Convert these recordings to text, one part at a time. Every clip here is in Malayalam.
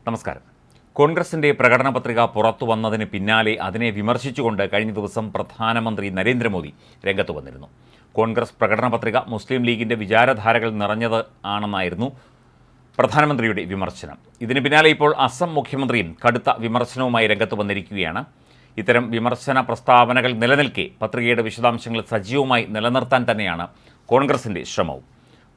നമസ്കാരം. കോൺഗ്രസിന്റെ പ്രകടന പത്രിക പുറത്തു വന്നതിന് പിന്നാലെ അതിനെ വിമർശിച്ചുകൊണ്ട് കഴിഞ്ഞ ദിവസം പ്രധാനമന്ത്രി നരേന്ദ്രമോദി രംഗത്ത് വന്നിരുന്നു. കോൺഗ്രസ് പ്രകടന പത്രിക മുസ്ലിം ലീഗിന്റെ വിചാരധാരകൾ നിറഞ്ഞത് ആണെന്നായിരുന്നു പ്രധാനമന്ത്രിയുടെ വിമർശനം. ഇതിന് പിന്നാലെ ഇപ്പോൾ അസം മുഖ്യമന്ത്രിയും കടുത്ത വിമർശനവുമായി രംഗത്ത് വന്നിരിക്കുകയാണ്. ഇത്തരം വിമർശന പ്രസ്താവനകൾ നിലനിൽക്കെ പത്രികയുടെ വിശദാംശങ്ങൾ സജീവമായി നിലനിർത്താൻ തന്നെയാണ് കോൺഗ്രസിന്റെ ശ്രമവും.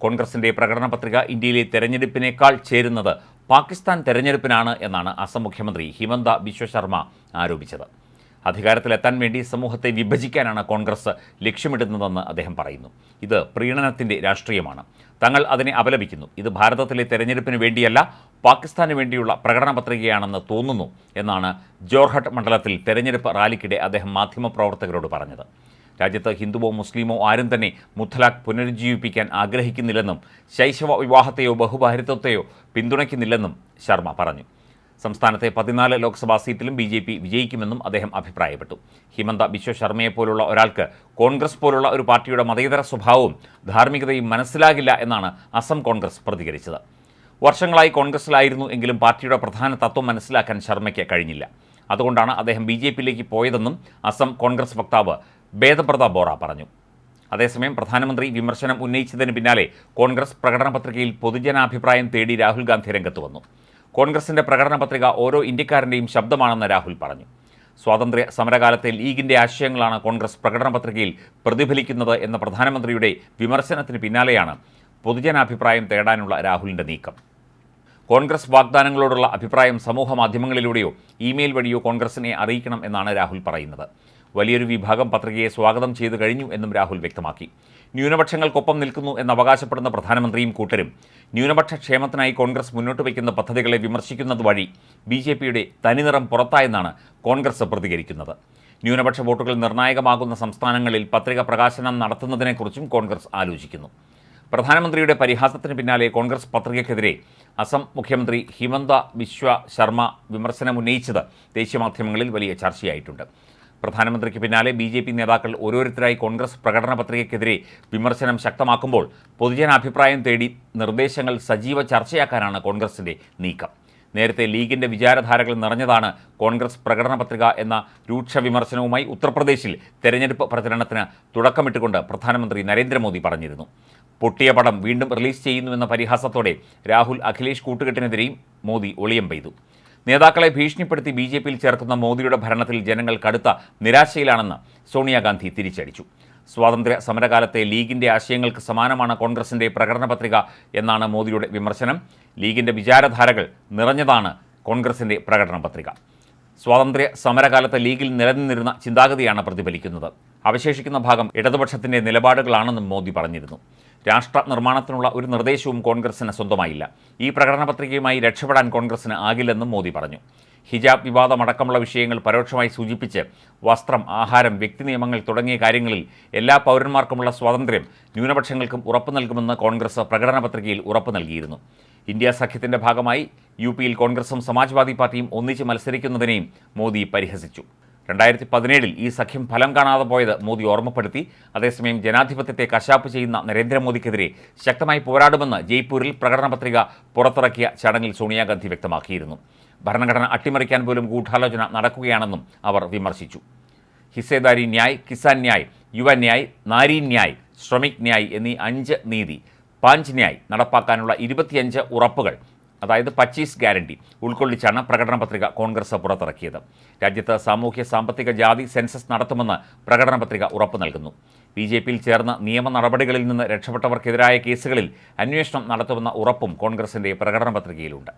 കോൺഗ്രസിന്റെ പ്രകടന പത്രിക ഇന്ത്യയിലെ തെരഞ്ഞെടുപ്പിനേക്കാൾ ചേരുന്നത് പാകിസ്ഥാൻ തെരഞ്ഞെടുപ്പിനാണ് എന്നാണ് അസം മുഖ്യമന്ത്രി ഹിമന്ത ബിശ്വ ശർമ്മ ആരോപിച്ചത്. അധികാരത്തിലെത്താൻ വേണ്ടി സമൂഹത്തെ വിഭജിക്കാനാണ് കോൺഗ്രസ് ലക്ഷ്യമിടുന്നതെന്ന് അദ്ദേഹം പറയുന്നു. ഇത് പ്രീണനത്തിൻ്റെ രാഷ്ട്രീയമാണ്. തങ്ങൾ അതിനെ അപലപിക്കുന്നു. ഇത് ഭാരതത്തിലെ തെരഞ്ഞെടുപ്പിന് വേണ്ടിയല്ല, പാകിസ്ഥാന് വേണ്ടിയുള്ള പ്രകടന പത്രികയാണെന്ന് തോന്നുന്നു എന്നാണ് ജോർഹട്ട് മണ്ഡലത്തിൽ തെരഞ്ഞെടുപ്പ് റാലിക്കിടെ അദ്ദേഹം മാധ്യമപ്രവർത്തകരോട് പറഞ്ഞത്. രാജ്യത്ത് ഹിന്ദുവോ മുസ്ലിമോ ആരും തന്നെ മുത്തലാഖ് പുനരുജ്ജീവിപ്പിക്കാൻ ആഗ്രഹിക്കുന്നില്ലെന്നും ശൈശവ വിവാഹത്തെയോ ബഹുഭാരിത്വത്തെയോ പിന്തുണയ്ക്കുന്നില്ലെന്നും ശർമ്മ പറഞ്ഞു. സംസ്ഥാനത്തെ 14 ലോക്സഭാ സീറ്റിലും BJP വിജയിക്കുമെന്നും അദ്ദേഹം അഭിപ്രായപ്പെട്ടു. ഹിമന്ത ബിശ്വ ശർമ്മയെപ്പോലുള്ള ഒരാൾക്ക് കോൺഗ്രസ് പോലുള്ള ഒരു പാർട്ടിയുടെ മതേതര സ്വഭാവവും ധാർമ്മികതയും മനസ്സിലാകില്ല എന്നാണ് അസം കോൺഗ്രസ് പ്രതികരിച്ചത്. വർഷങ്ങളായി കോൺഗ്രസിലായിരുന്നു എങ്കിലും പാർട്ടിയുടെ പ്രധാന തത്വം മനസ്സിലാക്കാൻ ശർമ്മയ്ക്ക് കഴിഞ്ഞില്ല. അതുകൊണ്ടാണ് അദ്ദേഹം BJPയിലേക്ക് പോയതെന്നും അസം കോൺഗ്രസ് വക്താവ് ബേദപ്രത ബോറ പറഞ്ഞു. അതേസമയം പ്രധാനമന്ത്രി വിമർശനം ഉന്നയിച്ചതിന് പിന്നാലെ കോൺഗ്രസ് പ്രകടന പത്രികയിൽ പൊതുജനാഭിപ്രായം തേടി രാഹുൽ ഗാന്ധി രംഗത്ത് വന്നു. കോൺഗ്രസിന്റെ പ്രകടന പത്രിക ഓരോ ഇന്ത്യക്കാരൻ്റെയും ശബ്ദമാണെന്ന് രാഹുൽ പറഞ്ഞു. സ്വാതന്ത്ര്യ സമരകാലത്തെ ലീഗിന്റെ ആശയങ്ങളാണ് കോൺഗ്രസ് പ്രകടന പത്രികയിൽ പ്രതിഫലിക്കുന്നത് എന്ന പ്രധാനമന്ത്രിയുടെ വിമർശനത്തിന് പിന്നാലെയാണ് പൊതുജനാഭിപ്രായം തേടാനുള്ള രാഹുലിന്റെ നീക്കം. കോൺഗ്രസ് വാഗ്ദാനങ്ങളോടുള്ള അഭിപ്രായം സമൂഹ മാധ്യമങ്ങളിലൂടെയോ ഇമെയിൽ വഴിയോ കോൺഗ്രസിനെ അറിയിക്കണം എന്നാണ് രാഹുൽ പറയുന്നത്. വലിയൊരു വിഭാഗം പത്രികയെ സ്വാഗതം ചെയ്തു കഴിഞ്ഞു എന്നും രാഹുൽ വ്യക്തമാക്കി. ന്യൂനപക്ഷങ്ങൾക്കൊപ്പം നിൽക്കുന്നു എന്ന് അവകാശപ്പെടുന്ന പ്രധാനമന്ത്രിയും കൂട്ടരും ന്യൂനപക്ഷ ക്ഷേമത്തിനായി കോൺഗ്രസ് മുന്നോട്ട് വയ്ക്കുന്ന പദ്ധതികളെ വിമർശിക്കുന്നത് വഴി BJPയുടെ തനിനിറം പുറത്തായെന്നാണ് കോൺഗ്രസ് പ്രതികരിക്കുന്നത്. ന്യൂനപക്ഷ വോട്ടുകൾ നിർണായകമാകുന്ന സംസ്ഥാനങ്ങളിൽ പത്രിക പ്രകാശനം നടത്തുന്നതിനെക്കുറിച്ചും കോൺഗ്രസ് ആലോചിക്കുന്നു. പ്രധാനമന്ത്രിയുടെ പരിഹാസത്തിന് പിന്നാലെ കോൺഗ്രസ് പത്രികയ്ക്കെതിരെ അസം മുഖ്യമന്ത്രി ഹിമന്ത ബിശ്വ ശർമ്മ വിമർശനമുന്നയിച്ചത് ദേശീയ മാധ്യമങ്ങളിൽ വലിയ ചർച്ചയായിട്ടുണ്ട്. പ്രധാനമന്ത്രിക്ക് പിന്നാലെ BJP നേതാക്കൾ ഓരോരുത്തരായി കോൺഗ്രസ് പ്രകടന പത്രികയ്ക്കെതിരെ വിമർശനം ശക്തമാക്കുമ്പോൾ പൊതുജനാഭിപ്രായം തേടി നിർദ്ദേശങ്ങൾ സജീവ ചർച്ചയാക്കാനാണ് കോൺഗ്രസിൻ്റെ നീക്കം. നേരത്തെ ലീഗിൻ്റെ വിചാരധാരകൾ നിറഞ്ഞതാണ് കോൺഗ്രസ് പ്രകടന പത്രിക എന്ന രൂക്ഷ വിമർശനവുമായി ഉത്തർപ്രദേശിൽ തെരഞ്ഞെടുപ്പ് പ്രചരണത്തിന് തുടക്കമിട്ടുകൊണ്ട് പ്രധാനമന്ത്രി നരേന്ദ്രമോദി പറഞ്ഞിരുന്നു. പൊട്ടിയ പടം വീണ്ടും റിലീസ് ചെയ്യുന്നുവെന്ന പരിഹാസത്തോടെ രാഹുൽ അഖിലേഷ് കൂട്ടുകെട്ടിനെതിരെയും മോദി ഒളിയം പെയ്തു. നേതാക്കളെ ഭീഷണിപ്പെടുത്തി BJPയിൽ ചേർക്കുന്ന മോദിയുടെ ഭരണത്തിൽ ജനങ്ങൾ കടുത്ത നിരാശയിലാണെന്ന് സോണിയാഗാന്ധി തിരിച്ചടിച്ചു. സ്വാതന്ത്ര്യ സമരകാലത്തെ ലീഗിൻ്റെ ആശയങ്ങൾക്ക് സമാനമാണ് കോൺഗ്രസിൻ്റെ പ്രകടന പത്രിക എന്നാണ് മോദിയുടെ വിമർശനം. ലീഗിൻ്റെ വിചാരധാരകൾ നിറഞ്ഞതാണ് കോൺഗ്രസിൻ്റെ പ്രകടന പത്രിക. സ്വാതന്ത്ര്യ സമരകാലത്ത് ലീഗിൽ നിലനിന്നിരുന്ന ചിന്താഗതിയാണ് പ്രതിഫലിക്കുന്നത്. അവശേഷിക്കുന്ന ഭാഗം ഇടതുപക്ഷത്തിൻ്റെ നിലപാടുകളാണെന്നും മോദി പറഞ്ഞിരുന്നു. രാഷ്ട്ര നിർമ്മാണത്തിനുള്ള ഒരു നിർദ്ദേശവും കോൺഗ്രസിന് സ്വന്തമായില്ല. ഈ പ്രകടന പത്രികയുമായി രക്ഷപ്പെടാൻ കോൺഗ്രസിന് ആകില്ലെന്നും മോദി പറഞ്ഞു. ഹിജാബ് വിവാദമടക്കമുള്ള വിഷയങ്ങൾ പരോക്ഷമായി സൂചിപ്പിച്ച് വസ്ത്രം, ആഹാരം, വ്യക്തി നിയമങ്ങൾ തുടങ്ങിയ കാര്യങ്ങളിൽ എല്ലാ പൗരന്മാർക്കുമുള്ള സ്വാതന്ത്ര്യം ന്യൂനപക്ഷങ്ങൾക്കും ഉറപ്പു നൽകുമെന്ന് കോൺഗ്രസ് പ്രകടന പത്രികയിൽ ഉറപ്പു നൽകിയിരുന്നു. ഇന്ത്യ സഖ്യത്തിൻ്റെ ഭാഗമായി UPയിൽ കോൺഗ്രസും സമാജ്വാദി പാർട്ടിയും ഒന്നിച്ച് മത്സരിക്കുന്നതിനെയും മോദി പരിഹസിച്ചു. 2017 ഈ സഖ്യം ഫലം കാണാതെ പോയത് മോദി ഓർമ്മപ്പെടുത്തി. അതേസമയം ജനാധിപത്യത്തെ കശാപ്പ് ചെയ്യുന്ന നരേന്ദ്രമോദിക്കെതിരെ ശക്തമായി പോരാടുമെന്ന് ജയ്പൂരിൽ പ്രകടന പത്രിക പുറത്തിറക്കിയ ചടങ്ങിൽ സോണിയാഗാന്ധി വ്യക്തമാക്കിയിരുന്നു. ഭരണഘടന അട്ടിമറിക്കാൻ പോലും ഗൂഢാലോചന നടക്കുകയാണെന്നും അവർ വിമർശിച്ചു. ഹിസ്സേദാരി ന്യായ്, കിസാൻ ന്യായ്, യുവ ന്യായ്, നാരി ന്യായ്, ശ്രമിക് ന്യായ് എന്നീ 5 നീതി, 5 ന്യായ് നടപ്പാക്കാനുള്ള 25 ഉറപ്പുകൾ, അതായത് 25 ഗ്യാരണ്ടി ഉൾക്കൊള്ളിച്ചാണ് പ്രകടന പത്രിക കോൺഗ്രസ് പുറത്തിറക്കിയത്. രാജ്യത്ത് സാമൂഹ്യ സാമ്പത്തിക ജാതി സെൻസസ് നടത്തുമെന്ന് പ്രകടന പത്രിക ഉറപ്പു നൽകുന്നു. BJPയിൽ ചേർന്ന് നിയമ നടപടികളിൽ നിന്ന് രക്ഷപ്പെട്ടവർക്കെതിരായ കേസുകളിൽ അന്വേഷണം നടത്തുമെന്ന ഉറപ്പും കോൺഗ്രസിൻ്റെ പ്രകടന പത്രികയിലുണ്ട്.